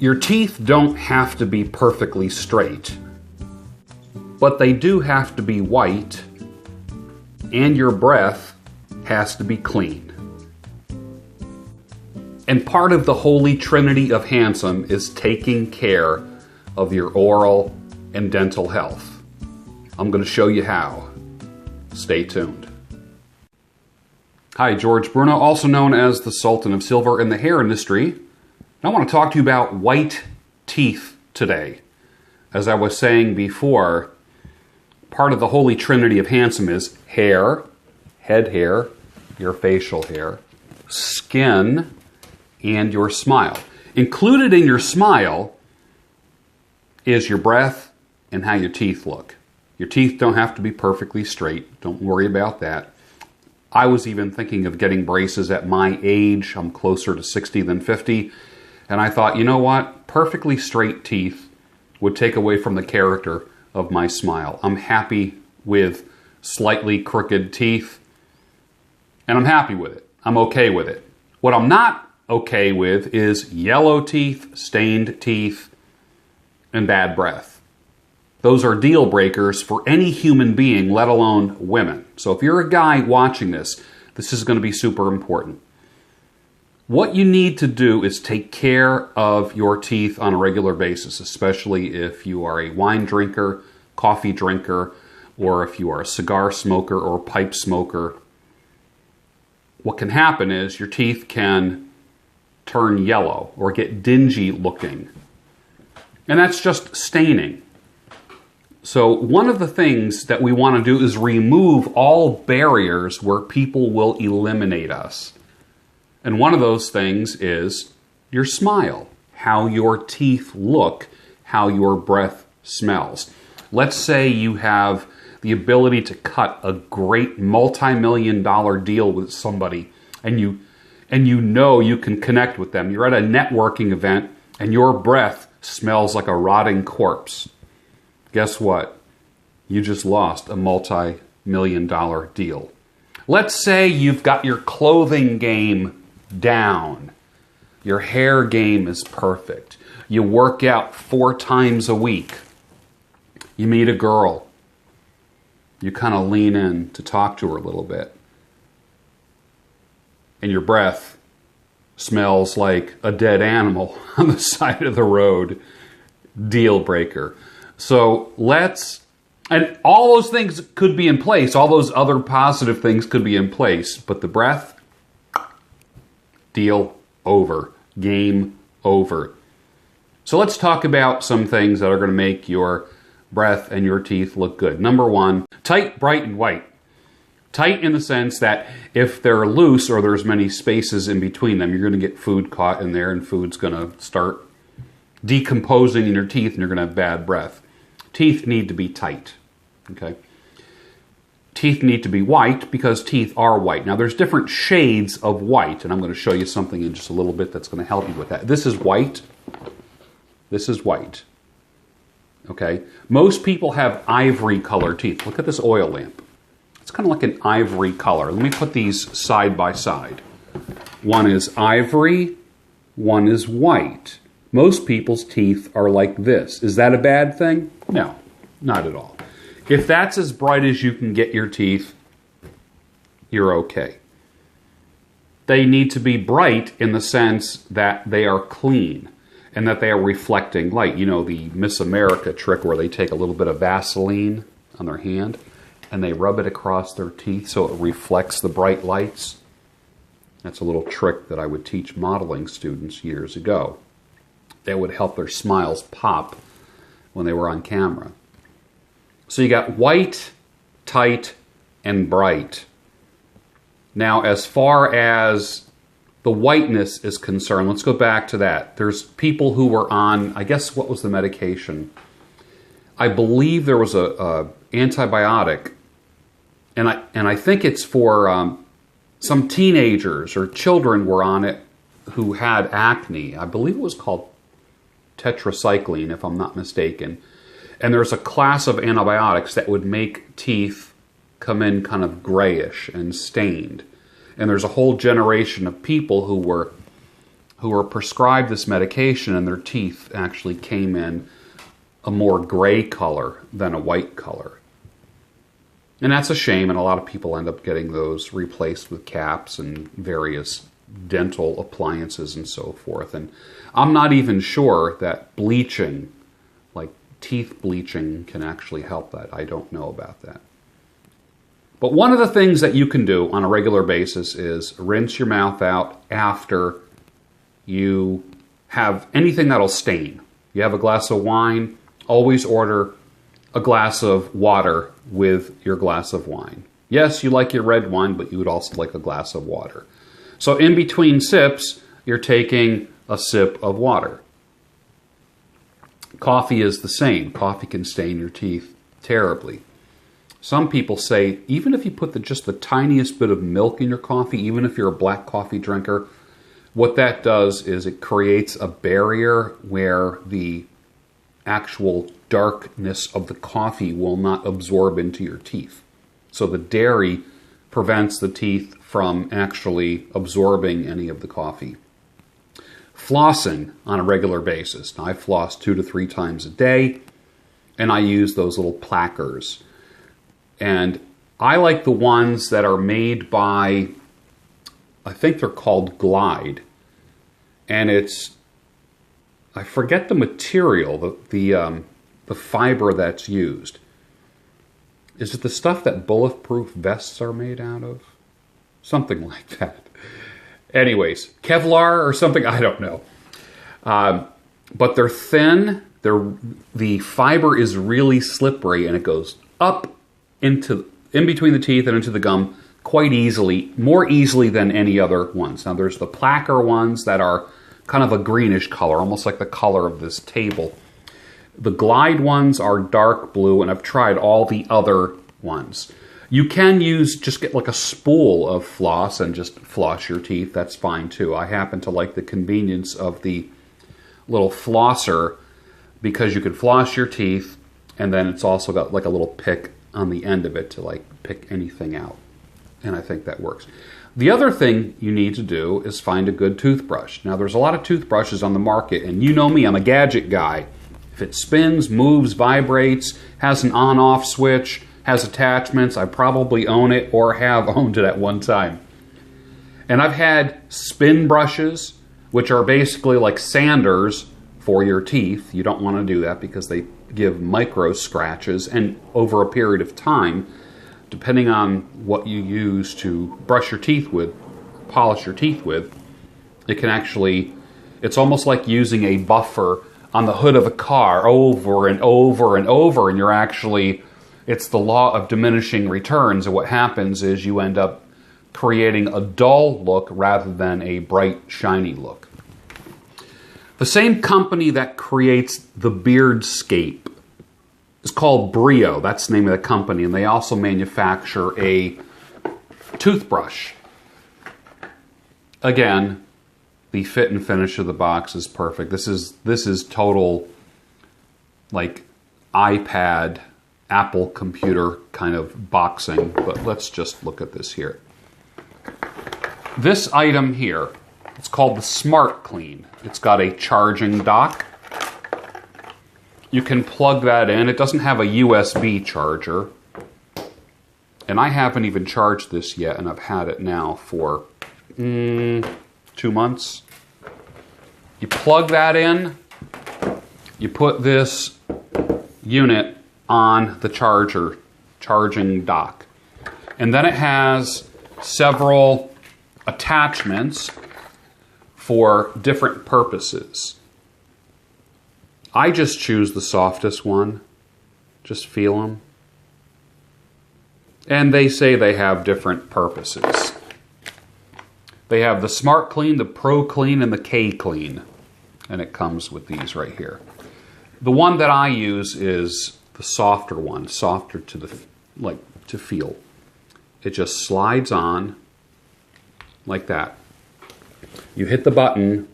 Your teeth don't have to be perfectly straight, but they do have to be white, and your breath has to be clean. And part of the holy trinity of handsome is taking care of your oral and dental health. I'm going to show you how. Stay tuned. Hi, George Bruno, also known as the Sultan of Silver in the hair industry. I want to talk to you about white teeth today. As I was saying before, part of the holy trinity of handsome is hair, head hair, your facial hair, skin, and your smile. Included in your smile is your breath and how your teeth look. Your teeth don't have to be perfectly straight. Don't worry about that. I was even thinking of getting braces at my age. I'm closer to 60 than 50. And I thought, you know what? Perfectly straight teeth would take away from the character of my smile. I'm happy with slightly crooked teeth, and I'm happy with it. I'm okay with it. What I'm not okay with is yellow teeth, stained teeth, and bad breath. Those are deal breakers for any human being, let alone women. So if you're a guy watching this, this is going to be super important. What you need to do is take care of your teeth on a regular basis, especially if you are a wine drinker, coffee drinker, or if you are a cigar smoker or pipe smoker. What can happen is your teeth can turn yellow or get dingy looking. And that's just staining. So one of the things that we want to do is remove all barriers where people will eliminate us. And one of those things is your smile, how your teeth look, how your breath smells. Let's say you have the ability to cut a great multi-million-dollar deal with somebody and you know you can connect with them. You're at a networking event and your breath smells like a rotting corpse. Guess what? You just lost a multi-million-dollar deal. Let's say you've got your clothing game down. Your hair game is perfect. You work out 4 times a week. You meet a girl. You kind of lean in to talk to her a little bit. And your breath smells like a dead animal on the side of the road. Deal breaker. So and all those things could be in place. All those other positive things could be in place. But the breath, deal over. Game over. So let's talk about some things that are going to make your breath and your teeth look good. Number 1, tight, bright, and white. Tight in the sense that if they're loose or there's many spaces in between them, you're going to get food caught in there and food's going to start decomposing in your teeth and you're going to have bad breath. Teeth need to be tight. Okay. Teeth need to be white because teeth are white. Now there's different shades of white, and I'm going to show you something in just a little bit that's going to help you with that. This is white. This is white. Okay? Most people have ivory colored teeth. Look at this oil lamp. It's kind of like an ivory color. Let me put these side by side. One is ivory, one is white. Most people's teeth are like this. Is that a bad thing? No, not at all. If that's as bright as you can get your teeth, you're okay. They need to be bright in the sense that they are clean and that they are reflecting light. You know, the Miss America trick where they take a little bit of Vaseline on their hand and they rub it across their teeth so it reflects the bright lights. That's a little trick that I would teach modeling students years ago. That would help their smiles pop when they were on camera. So you got white, tight, and bright. Now, as far as the whiteness is concerned, let's go back to that. There's people who were on, I guess, what was the medication? I believe there was a antibiotic, and I think it's for some teenagers or children were on it who had acne. I believe it was called tetracycline, if I'm not mistaken. And there's a class of antibiotics that would make teeth come in kind of grayish and stained. And there's a whole generation of people who were who were prescribed this medication and their teeth actually came in a more gray color than a white color. And that's a shame, and a lot of people end up getting those replaced with caps and various dental appliances and so forth. And I'm not even sure that bleaching, like teeth bleaching, can actually help that. I don't know about that. But one of the things that you can do on a regular basis is rinse your mouth out after you have anything that'll stain. You have a glass of wine, always order a glass of water with your glass of wine. Yes, you like your red wine, but you would also like a glass of water. So in between sips, you're taking a sip of water. Coffee is the same. Coffee can stain your teeth terribly. Some people say, even if you put just the tiniest bit of milk in your coffee, even if you're a black coffee drinker, what that does is it creates a barrier where the actual darkness of the coffee will not absorb into your teeth. So the dairy prevents the teeth from actually absorbing any of the coffee. Flossing on a regular basis. Now, I floss 2 to 3 times a day, and I use those little plackers. And I like the ones that are made by, I think they're called Glide. And it's, I forget the material, the fiber that's used. Is it the stuff that bulletproof vests are made out of? Something like that. Anyways, Kevlar or something, I don't know. But they're thin, the fiber is really slippery, and it goes up in between the teeth and into the gum quite easily, more easily than any other ones. Now there's the placker ones that are kind of a greenish color, almost like the color of this table. The Glide ones are dark blue, and I've tried all the other ones. You can just get like a spool of floss and just floss your teeth. That's fine too. I happen to like the convenience of the little flosser because you can floss your teeth, and then it's also got like a little pick on the end of it to like pick anything out. And I think that works. The other thing you need to do is find a good toothbrush. Now there's a lot of toothbrushes on the market, and you know me, I'm a gadget guy. If it spins, moves, vibrates, has an on-off switch, has attachments, I probably own it or have owned it at one time. And I've had spin brushes, which are basically like sanders for your teeth. You don't want to do that because they give micro scratches, and over a period of time, depending on what you use to brush your teeth with, polish your teeth with, it can actually, it's almost like using a buffer on the hood of a car over and over and over, and you're actually, it's the law of diminishing returns, and what happens is you end up creating a dull look rather than a bright, shiny look. The same company that creates the Beardscape is called Brio. That's the name of the company, and they also manufacture a toothbrush. Again, the fit and finish of the box is perfect. This is total like iPad, Apple computer kind of boxing, but let's just look at this here. This item here, it's called the Smart Clean. It's got a charging dock. You can plug that in. It doesn't have a USB charger. And I haven't even charged this yet, and I've had it now for 2 months. You plug that in. You put this unit on the charging dock. And then it has several attachments for different purposes. I just choose the softest one. Just feel them. And they say they have different purposes. They have the Smart Clean, the Pro Clean, and the K Clean. And it comes with these right here. The one that I use is the softer one, softer to feel. It just slides on like that. You hit the button.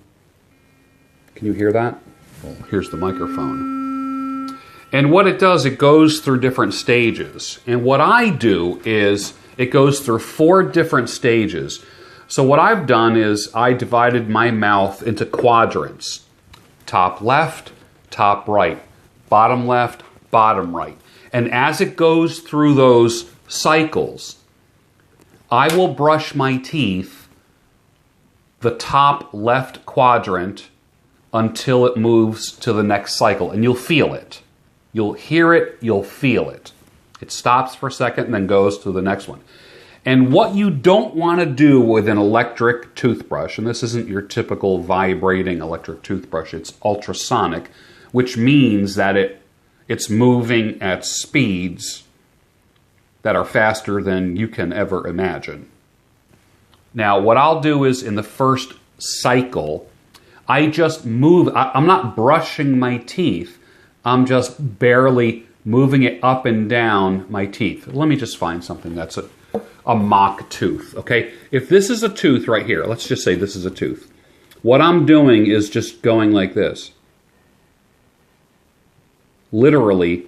Can you hear that? Well, here's the microphone. And what it does, it goes through different stages. And what I do is it goes through 4 different stages. So what I've done is I divided my mouth into quadrants. Top left, top right. Bottom left, bottom right. And as it goes through those cycles, I will brush my teeth the top left quadrant until it moves to the next cycle. And you'll feel it. You'll hear it, you'll feel it. It stops for a second and then goes to the next one. And what you don't want to do with an electric toothbrush, and this isn't your typical vibrating electric toothbrush, it's ultrasonic, which means that it's moving at speeds that are faster than you can ever imagine. Now, what I'll do is in the first cycle, I just move. I'm not brushing my teeth. I'm just barely moving it up and down my teeth. Let me just find something that's a mock tooth, okay? If this is a tooth right here, let's just say this is a tooth. What I'm doing is just going like this. Literally,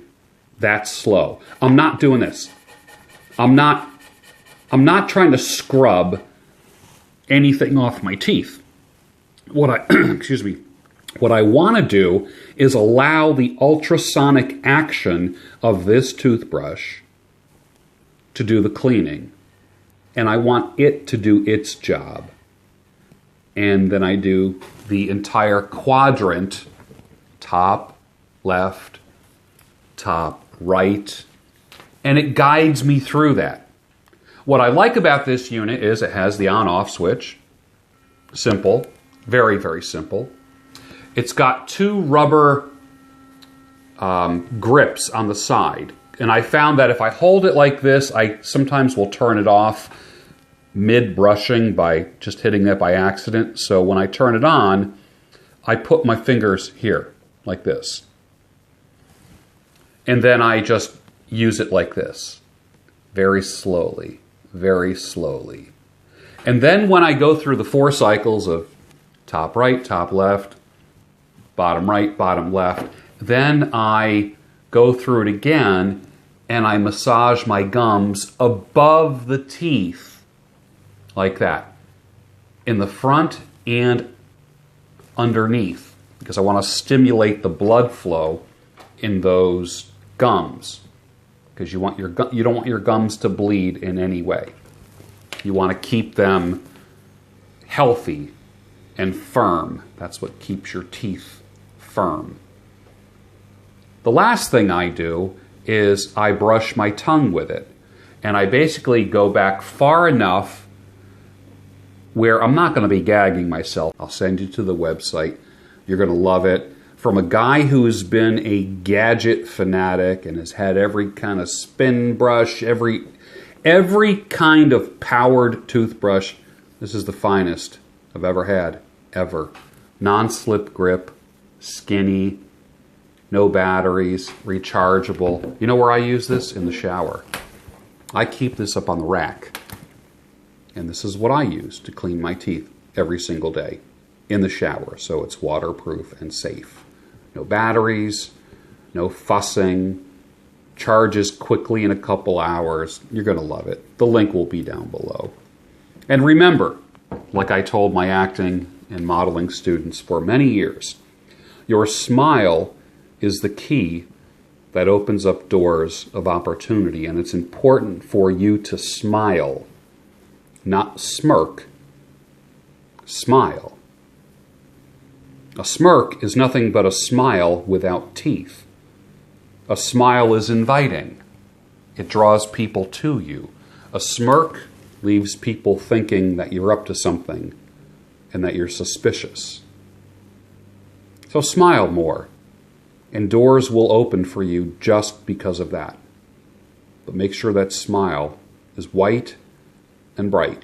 that's slow. I'm not doing this. I'm not trying to scrub anything off my teeth. What I want to do is allow the ultrasonic action of this toothbrush to do the cleaning. And I want it to do its job. And then I do the entire quadrant, top, left, top, right, and it guides me through that. What I like about this unit is it has the on-off switch. Simple, very, very simple. It's got two rubber grips on the side. And I found that if I hold it like this, I sometimes will turn it off mid-brushing by just hitting that by accident. So when I turn it on, I put my fingers here, like this. And then I just use it like this, very slowly, very slowly. And then when I go through the 4 cycles of top right, top left, bottom right, bottom left, then I go through it again and I massage my gums above the teeth, like that, in the front and underneath, because I want to stimulate the blood flow in those gums, because you don't want your gums to bleed in any way. You want to keep them healthy and firm. That's what keeps your teeth firm. The last thing I do is I brush my tongue with it. And I basically go back far enough where I'm not going to be gagging myself. I'll send you to the website. You're going to love it. From a guy who has been a Gadget fanatic and has had every kind of spin brush, every kind of powered toothbrush, this is the finest I've ever had, ever. Non-slip grip, skinny, no batteries, rechargeable. You know where I use this? In the shower. I keep this up on the rack. And this is what I use to clean my teeth every single day in the shower. So it's waterproof and safe. No batteries, no fussing, charges quickly in a couple hours. You're going to love it. The link will be down below. And remember, like I told my acting and modeling students for many years, your smile is the key that opens up doors of opportunity. And it's important for you to smile, not smirk. Smile. A smirk is nothing but a smile without teeth. A smile is inviting. It draws people to you. A smirk leaves people thinking that you're up to something and that you're suspicious. So smile more, and doors will open for you just because of that. But make sure that smile is white and bright.